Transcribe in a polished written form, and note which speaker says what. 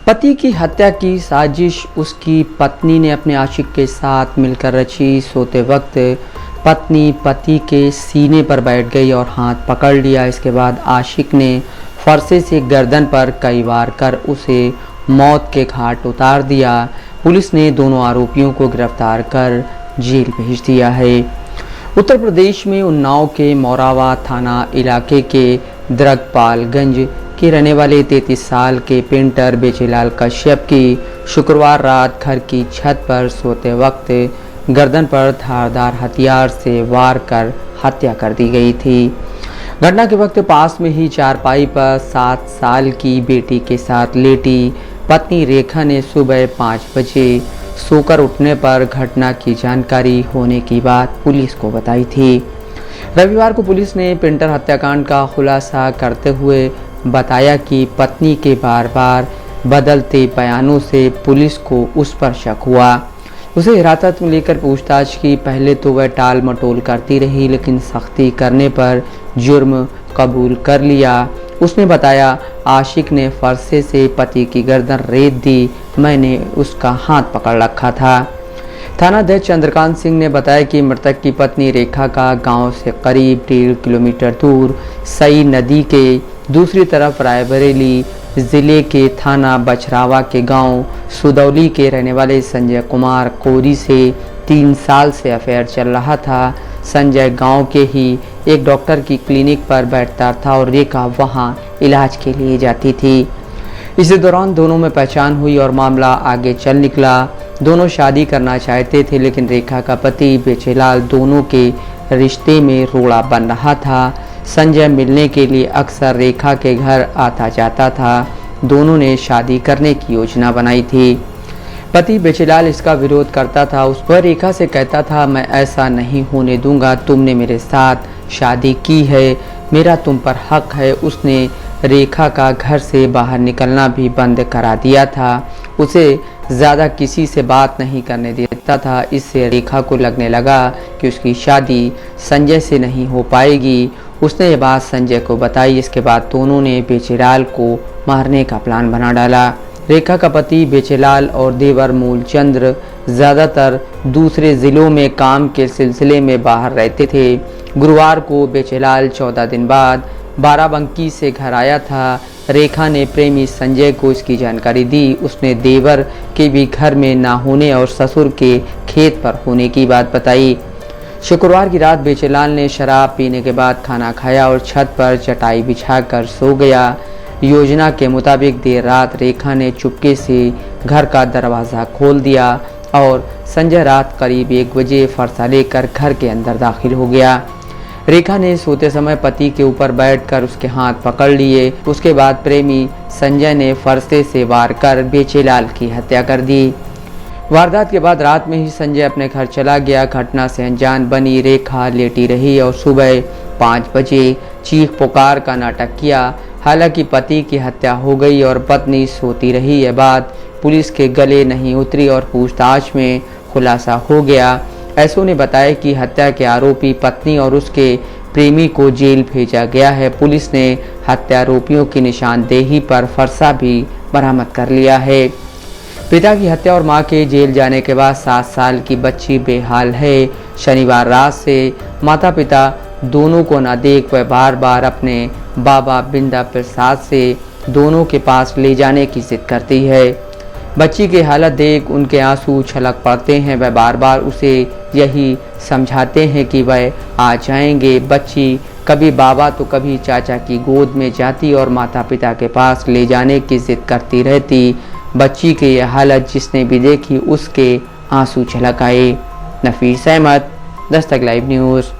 Speaker 1: पति की हत्या की साजिश उसकी पत्नी ने अपने आशिक के साथ मिलकर रची। सोते वक्त पत्नी पति के सीने पर बैठ गई और हाथ पकड़ लिया। इसके बाद आशिक ने फरसे से गर्दन पर कई वार कर उसे मौत के घाट उतार दिया। पुलिस ने दोनों आरोपियों को गिरफ्तार कर जेल भेज दिया है। उत्तर प्रदेश में उन्नाव के मोरावा थाना इलाके के द्रगपालगंज के रहने वाले 33 साल के पेंटर बेचेलाल कश्यप की शुक्रवार रात घर की छत पर सोते वक्त गर्दन पर धारदार हथियार से वार कर हत्या कर दी गई थी। घटना के वक्त पास में ही चारपाई पर 7 साल की बेटी के साथ लेटी पत्नी रेखा ने सुबह 5 बजे सोकर उठने पर घटना की जानकारी होने की बात पुलिस को बताई थी। रविवार को पुलिस ने पेंटर हत्याकांड का खुलासा करते हुए बताया कि पत्नी के बार बार बदलते बयानों से पुलिस को उस पर शक हुआ। उसे हिरासत में लेकर पूछताछ की। पहले तो वह टाल मटोल करती रही, लेकिन सख्ती करने पर जुर्म कबूल कर लिया। उसने बताया, आशिक ने फरसे से पति की गर्दन रेत दी, मैंने उसका हाथ पकड़ रखा था। थानाध्यक्ष चंद्रकांत सिंह ने बताया कि मृतक की पत्नी रेखा का गांव से करीब 1.5 किलोमीटर दूर सई नदी के दूसरी तरफ रायबरेली जिले के थाना बछरावा के गांव सुदौली के रहने वाले संजय कुमार कोरी से 3 साल से अफेयर चल रहा था। संजय गांव के ही एक डॉक्टर की क्लिनिक पर बैठता था और रेखा वहां इलाज के लिए जाती थी। इसी दौरान दोनों में पहचान हुई और मामला आगे चल निकला। दोनों शादी करना चाहते थे, लेकिन रेखा का पति बेचेलाल दोनों के रिश्ते में रोड़ा बन रहा था। संजय मिलने के लिए अक्सर रेखा के घर आता जाता था। दोनों ने शादी करने की योजना बनाई थी। पति बेचेलाल इसका विरोध करता था। उस पर रेखा से कहता था, मैं ऐसा नहीं होने दूंगा, तुमने मेरे साथ शादी की है, मेरा तुम पर हक है। उसने रेखा का घर से बाहर निकलना भी बंद करा दिया था। उसे ज़्यादा किसी से बात नहीं करने देता था। इससे रेखा को लगने लगा कि उसकी शादी संजय से नहीं हो पाएगी। उसने ये बात संजय को बताई। इसके बाद दोनों ने बेचेलाल को मारने का प्लान बना डाला। रेखा का पति बेचेलाल और देवर मूलचंद्र ज़्यादातर दूसरे ज़िलों में काम के सिलसिले में बाहर रहते थे। गुरुवार को बेचेलाल 14 दिन बाद बाराबंकी से घर आया था। रेखा ने प्रेमी संजय को इसकी जानकारी दी। उसने देवर के भी घर में ना होने और ससुर के खेत पर होने की बात बताई। शुक्रवार की रात बेचेलाल ने शराब पीने के बाद खाना खाया और छत पर चटाई बिछाकर सो गया। योजना के मुताबिक देर रात रेखा ने चुपके से घर का दरवाज़ा खोल दिया और संजय रात करीब 1 बजे फरसा लेकर घर के अंदर दाखिल हो गया। रेखा ने सोते समय पति के ऊपर बैठकर उसके हाथ पकड़ लिए। उसके बाद प्रेमी संजय ने फरसे से वार कर बेचेलाल की हत्या कर दी। वारदात के बाद रात में ही संजय अपने घर चला गया। घटना से अनजान बनी रेखा लेटी रही और सुबह 5 बजे चीख पुकार का नाटक किया। हालांकि पति की हत्या हो गई और पत्नी सोती रही। यह बात पुलिस के गले नहीं उतरी और पूछताछ में खुलासा हो गया। एसओ ने बताया कि हत्या के आरोपी पत्नी और उसके प्रेमी को जेल भेजा गया है। पुलिस ने हत्यारोपियों की निशानदेही पर फरसा भी बरामद कर लिया है। पिता की हत्या और मां के जेल जाने के बाद 7 साल की बच्ची बेहाल है। शनिवार रात से माता पिता दोनों को न देख वह बार बार अपने बाबा बिंदा प्रसाद से दोनों के पास ले जाने की जिद करती है। बच्ची की हालत देख उनके आंसू छलक पड़ते हैं। वह बार बार उसे यही समझाते हैं कि वह आ जाएंगे। बच्ची कभी बाबा तो कभी चाचा की गोद में जाती और माता पिता के पास ले जाने की जिद करती रहती। बच्ची की यह हालत जिसने भी देखी उसके आंसू छलक आए। नफीस अहमद, दस्तक लाइव न्यूज़।